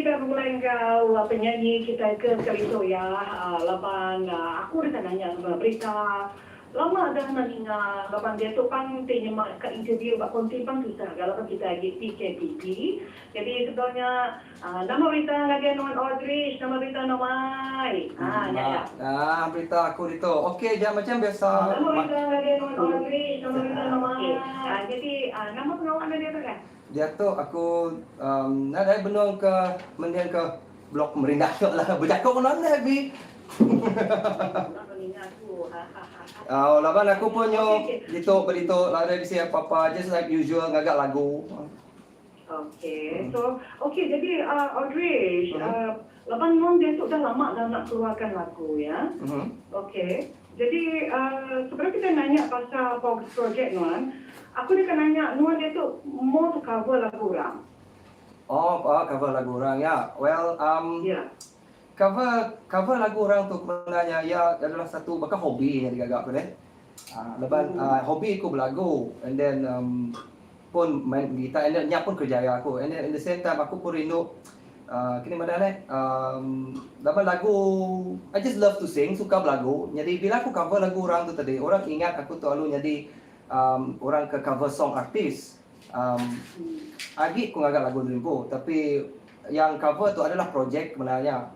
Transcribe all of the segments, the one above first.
kita mulai kau penyanyi kita ke kali itu ya. Lapan aku dah nanya berita. Lama dah nantinya lapan dia tu pang tanya ke interview bak konti pang susah kalau kita lagi PKPP. Jadi sebenarnya nama berita lagi non Audrey, nama berita nomai. Berita aku itu. Okey, jangan macam biasa. Nama berita lagi non Audrey, nama berita nomai. Jadi nama pengawal dia apa kan? Dia tu aku ada benung ke mendiang ke blok Merindah lah. Berjakok mana Abi? Laban aku punya berito lah dari siapa apa just like usual ngagak lagu. Jadi Audrey, laban non dia tu dah lama dah nak keluarkan lagu ya. Jadi sebenarnya kita nanya pasal project Nuan. Aku nak nanya Nuan dia tu mau cover lagu orang. Cover lagu orang ya. Well, cover lagu orang tu sebenarnya ya adalah satu bakal hobi yang digagak aku deh. Lepas hobi aku berlagu and then pun main gitar and then nya pun kerjaya aku and then in the same time aku pun rindu kini mana lepas lagu I just love to sing, suka berlagu. Jadi bila aku cover lagu orang tu tadi, orang ingat aku selalu jadi orang ke cover song artis. Agi aku ngagak lagu dulu, tapi yang cover tu adalah projek sebenarnya.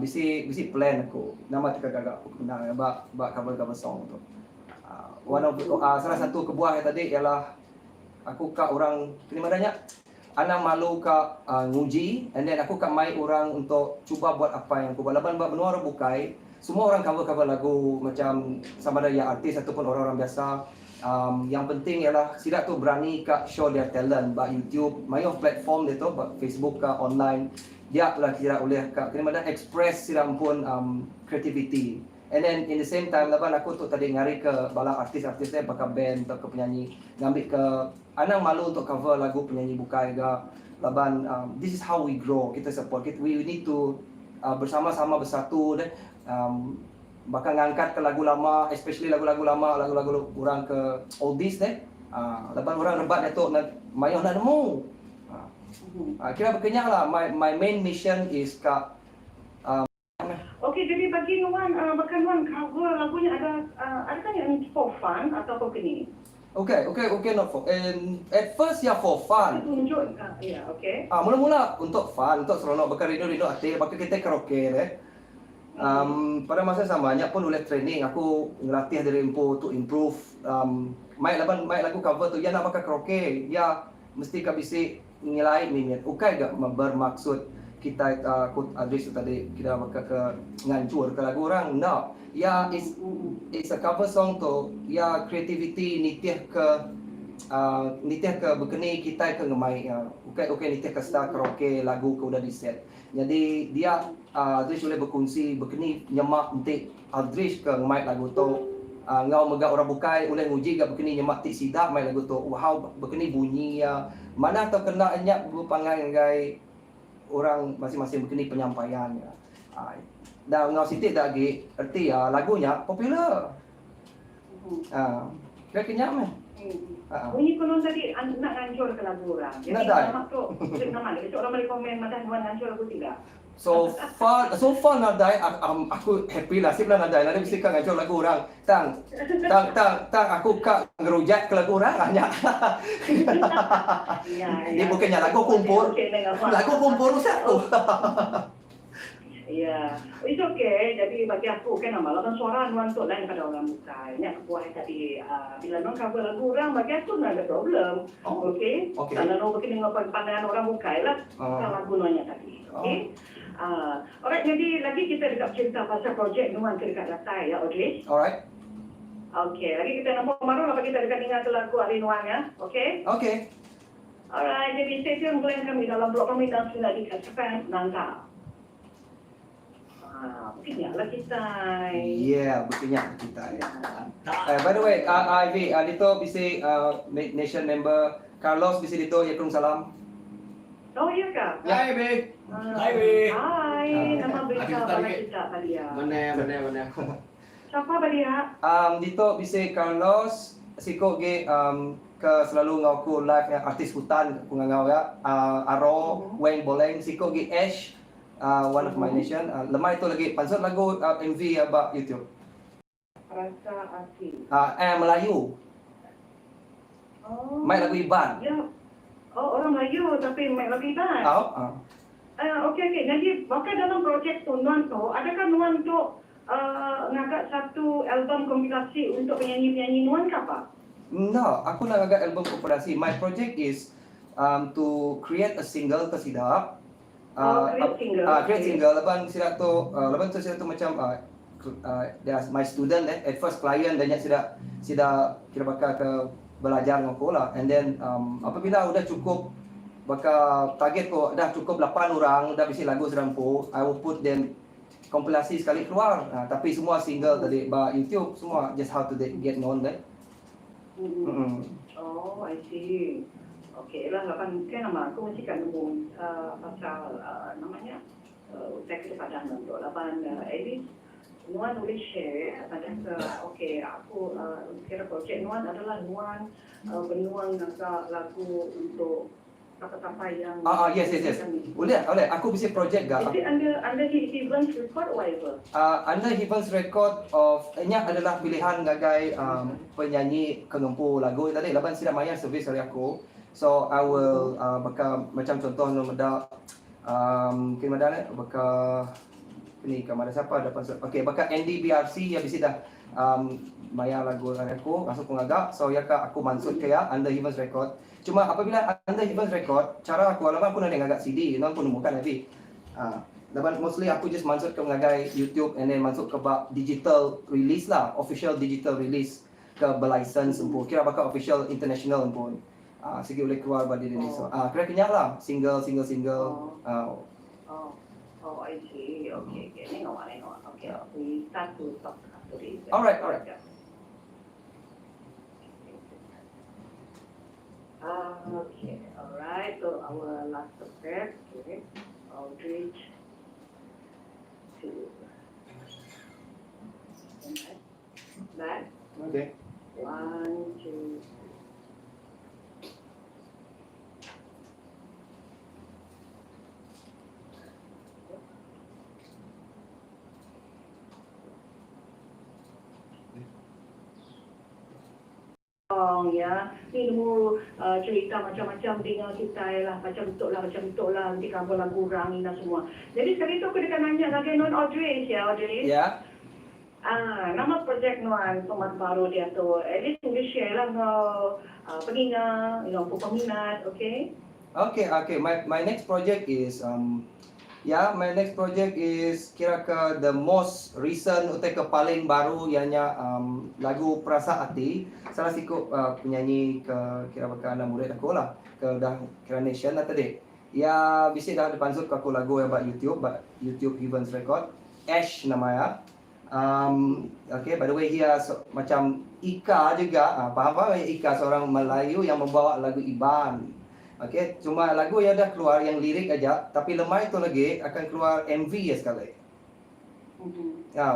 Bisi plan aku nama tu gagak aku menang bak cover song tu. Salah satu kebuah yang tadi ialah aku ka orang ini madanya ana malu ka nguji and then aku ka mai orang untuk cuba buat apa yang aku buat. Laban bak benua orang bukai semua orang cover lagu macam sama ada yang artis ataupun orang-orang biasa. Yang penting ialah sila tu berani ka show their talent bak YouTube, mayo platform dia tu bak Facebook ka online. Dia lah kira oleh ka kena ada express sila pun creativity. And then in the same time laban aku tu tadi ngari ke bala artis-artis dia bakal band atau ke penyanyi ngambil ke anang malu untuk cover lagu penyanyi bukai ga laban this is how we grow, kita support we need to bersama-sama bersatu deh. Bakal ngangkat ke lagu lama, especially lagu-lagu lama, lagu-lagu orang ke oldies deh. Laban orang rebat dia tu mayo nak nemu. Kira berkenyak lah, my main mission is ka jadi bagi Nuan, bahkan Nuan cover lagunya adakah yang for fun atau for kini? Not for. And at first ya for fun. Tunjuk, mula-mula untuk fun, untuk seronok, bakal rindu hati, bakal kita karaoke deh. Pada masa samanya pun oleh training, aku ngelatih dari to improve. Mai lagu cover tu, ya nak bakal karaoke, ya mesti kabisi ngilai minit. Ukai gak bermaksud kita aku address tadi kita bakal ke ngancur ke lagu orang. No, ya it's a cover song tu. Ya creativity nitih ke berkeni kita ke ngemai. Ukai nitih ke start karaoke lagu ke udah di set. Jadi dia Adrish boleh berkongsi berkeni nyemak nanti Adrish ke ngemai lagu tu. Ngau megak orang bukai boleh nguji gak berkeni nyemak tik sidak mai lagu tu. Wow berkeni bunyi ya. Mana tau kena enyak berpangai ngai orang masing-masing begini penyampaiannya. Dan ngau sitik tak lagi erti ya lagunya popular. Kira kenyang meh. Bunyi konon tadi nak ngancur ke lagu orang. Jadi nama tu nama dia orang boleh komen macam Nuan ngancur lagu tidak. So far nadai aku happy lah sip lah nadai. Nadai mesti kan ngancur lagu orang. Tang aku kak ngerujak ke lagu orang hanya. Ini bukannya lagu kumpul. Lagu kumpul satu. Ya, it's okay. Jadi bagi aku kan malah suara Nuan tu lain pada orang bukai. Yang kebuah tadi bila Nuan cover lagu orang bagi aku tak ada problem. Okay. Kalau Nuan begini dengan pandangan orang bukai lah lagu Nuannya tadi. Okay. Alright, jadi lagi kita dekat cerita pasal projek Nuan ke dekat Latai ya, Audrey. Alright. Okay, lagi kita nampak maru apa kita dekat ingat lagu Ari Nuan ya. Okay. Alright, jadi stay tune bulan kami dalam blog kami dan sudah dikasihkan nangka. Berkenyak lah kita. Yeah, berkenyak kita. By the way, Ivy, dito bisi nation member Carlos bisi dito ya salam. Oh iya kak. Ya Ivy. Hai, nama berita pada kita Balia. Mana. Siapa Balia? Dito bisi Carlos siko ge ke selalu ngau aku live yang artis hutan aku ngau ya Aro, Weng Boleng, Siko gi Ash, one of my nation. Lemai itu lagi pansut lagu MV about YouTube. Rasa Hati. Melayu. Oh. Main lagu Iban. Ya. Oh, orang Melayu tapi main lagu Iban. Okey. Jadi, maka dalam projek tu, Nuan tu, adakah Nuan tu ngagak satu album kompilasi untuk penyanyi-penyanyi Nuan ke apa? No, aku nak ngagak album kompilasi. My project is to create a single ke sidap. Create single. Lepas sidap tu, macam my student at first client dan sida kira bakal ke belajar dengan aku lah. And then apabila udah cukup bakal target ko dah cukup 8 orang dah bisi lagu serampu, I will put them kompilasi sekali keluar. Tapi semua single tadi ba YouTube semua just how to get known deh. Oh, I see. Okey lah, kan nama aku mesti kan nemu pasal namanya teks Padang untuk lapan edit. Nuan boleh share pada okey aku kira projek Nuan adalah Nuan benuang lagu untuk apa-apa yang yes. Boleh. Aku bisa projek gak? Is it under Heaven's Record or whatever? Under Heaven's Record of nya adalah pilihan gagai penyanyi kengempu lagu tadi. Laban sida maya servis dari aku. So I will bakal macam contoh nomor kira bakal ni kamera siapa dapat bakal Andy BRC yang bisa dah maya lagu aku masuk pengagak. So ya aku mansut kaya under Heaven's Record. Cuma apabila under Heaven's Record, cara aku alamak aku nak ngagak CD, non pun bukan lagi. Dapat mostly aku just masuk ke mengagai YouTube and then masuk ke digital release lah, official digital release ke berlicense pun. Kira bakal official international pun. Segi boleh keluar pada Indonesia. Kira kenyak lah, single. Oh, I see. Okay. Nengok. Okay, we start to talk after this. Alright. Okay, alright. So our last step, okay, outreach to that. Okay. 1, 2. Ya, ni nemu cerita macam-macam dengan kita lah, macam betul lah, nanti kamu lagu orang ni semua. Jadi sekali tu aku dekat nanya lagi Nuan Audrey ya. Ya. Nama projek Nuan Tomat Baru dia tu, at least boleh share lah pengingat, peminat, okay? Okay. My next project is my next project is kira ke the most recent utai ke paling baru ianya lagu Perasa Hati. Salah siku penyanyi ke kira bakal anak murid aku lah ke dah kira nation lah tadi. Ya bisa dah dipansut ke aku lagu yang buat YouTube Heaven's Record. Ash namanya. Okay, by the way dia macam Ika juga. Faham Ika seorang Melayu yang membawa lagu Iban. Okay, cuma lagu yang dah keluar yang lirik aja, tapi lemai itu lagi akan keluar MV ya sekali.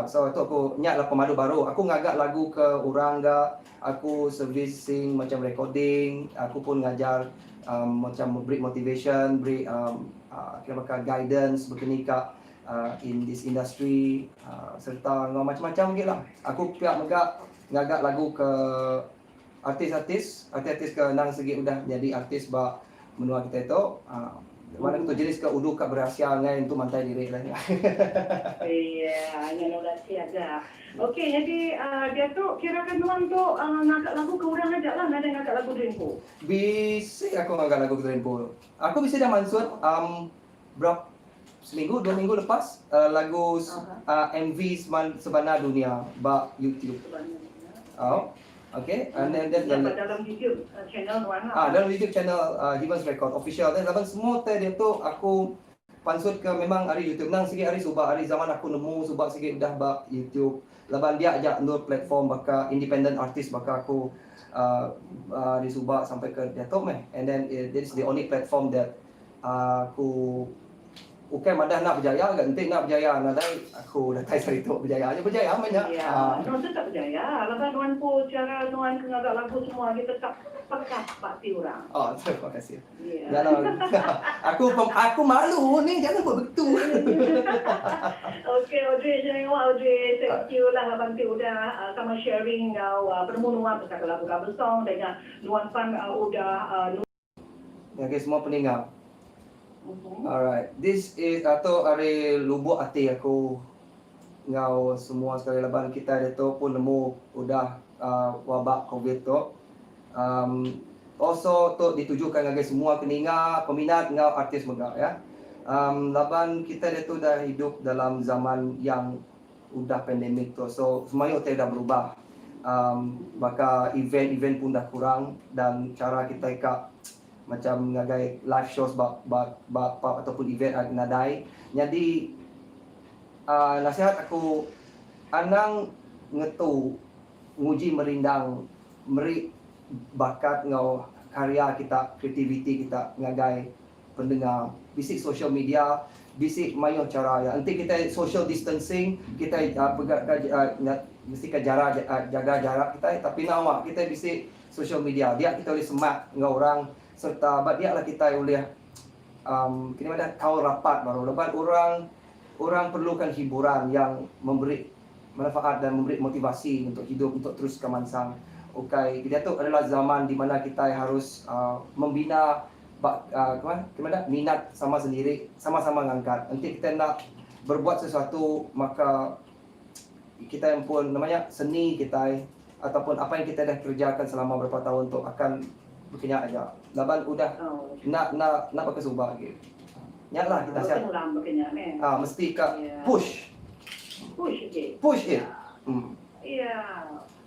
So itu aku nyak lah pemadu baru. Aku ngagak lagu ke orang ga, aku servicing macam recording, aku pun ngajar macam beri motivation, beri kira bakal guidance begini kak in this industry serta macam-macam lagi lah. Aku pihak ngagak lagu ke artis-artis ke nang segi udah jadi artis menua kita itu mana tu jenis ke udu kat berhasil ngai untuk mantai diri lah. Iya, hanya nolasi aja. Okey, jadi dia tu kirakan Nuan tu ngagak lagu ke orang aja lah, ada ngagak lagu Dreampo. Bisa aku ngagak lagu Dreampo. Aku bisa dah mansut berapa seminggu 2 minggu lepas lagu MV Sebana Dunia YouTube. Okay, and then dalam YouTube channel Nuan lah. Dalam YouTube channel Heaven's Record official. Dan laban semua dia tu aku pansut ke memang hari YouTube nang sikit hari subak hari zaman aku nemu subak sikit dah YouTube. Laban dia ajak nur platform baka independent artist baka aku di subak sampai ke dia tu meh. And then this is the only platform that aku Bukan madah nak berjaya, ganti nak berjaya. Nanti aku dah tai cerita berjaya. Berjaya mana? Ya, Nuan tetap berjaya. Lepas Nuan pun cara Nuan kenal lagu semua, kita tetap pekat parti orang. Oh, terima kasih. Ya. Jangan, aku malu ni, jangan buat begitu. Okey, Audrey, jangan Audrey. Thank you lah Abang Tio udah sama sharing penemu Nuan pasal lagu cover song dengan Nuan Fan udah Okay, semua pendengar. Alright, this is atau hari lubuk hati aku ngau semua sekali leban kita itu pun nemu udah wabak COVID tu. Also tu ditujukan bagi semua pendengar, peminat ngau artis megah ya. Laban kita itu dah hidup dalam zaman yang udah pandemik tu. So semuanya dah berubah. Maka event-event pun dah kurang dan cara kita macam ngagai live shows ataupun event nadai. Jadi nasihat aku anang ngetu nguji merindang meri bakat ngau karya kita, kreativiti kita ngagai pendengar. Bisik social media, bisik mayo cara ya. Nanti kita social distancing, kita mesti jaga jarak kita, tapi nawa kita bisik social media. Dia kita boleh semak ngau orang serta dia lah kita boleh kini mana kawan rapat baru lepas orang perlukan hiburan yang memberi manfaat dan memberi motivasi untuk hidup, untuk terus kemansang. Okay, kita tu adalah zaman di mana kita harus membina minat sama sendiri, sama-sama ngangkat. Nanti kita nak berbuat sesuatu, maka kita yang pun namanya seni kita ataupun apa yang kita dah kerjakan selama beberapa tahun tu akan berkenyak aja. Laban udah nak berkesubah lagi. Nyatlah kita siap. Mesti push. Push it. Ya.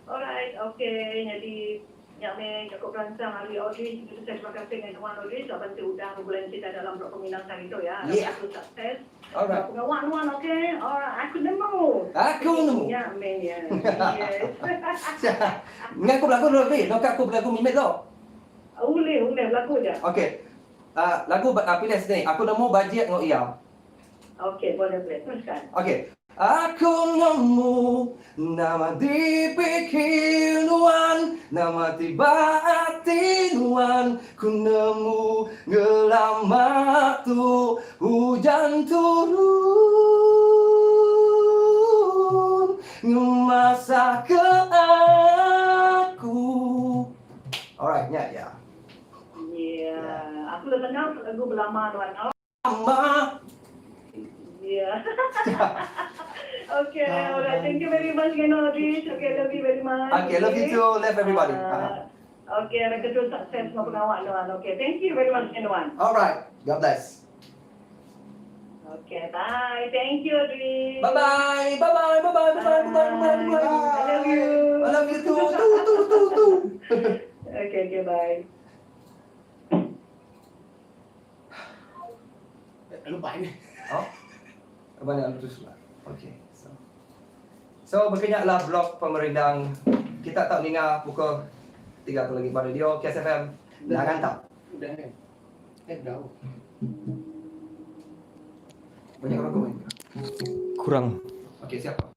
Alright, okay. Jadi yang cukup rancang hari Audrey, kita terima kasih dengan Tuan Audrey sebab nanti udah bulan kita dalam blok peminat hari itu ya. Aku sukses. Alright. Wan, okay. Alright, aku nemu. Ya, ya. Yes. Ngaku berlagu dulu, nak aku berlagu mimet lo. Boleh berlaku je. Okey. Lagu pilih sini. Aku nemu bajet ngau ia. Okey, boleh. Teruskan. Okey. Aku nemu nama dipikir Nuan, nama tiba hati Nuan. Ku nemu ngelama tu hujan turun ngemasa ke aku. Alright, ya. Ya, aku dah dengar lagu berlama Nuan. Lama. Ya. Okay, alright. Thank you very much, Audrey. Okay, love you very much. Okay, love you too. Love everybody. Okay, ada kedua sukses sama pengawal Nuan. Okay, thank you very much, Nuan. Alright, God bless. Okay, bye. Thank you, Audrey. Bye. I love you. I love you too. Okay, bye. Lupa ini. Oh? Apa nak terus lah? Okay. So berkenyaklah blog pemerindang. Kita tak dengar pukul 3 tu lagi pada radio KS FM. Dah ngantak. Udah. Dah. Banyak orang komen. Kurang. Okay, siapa?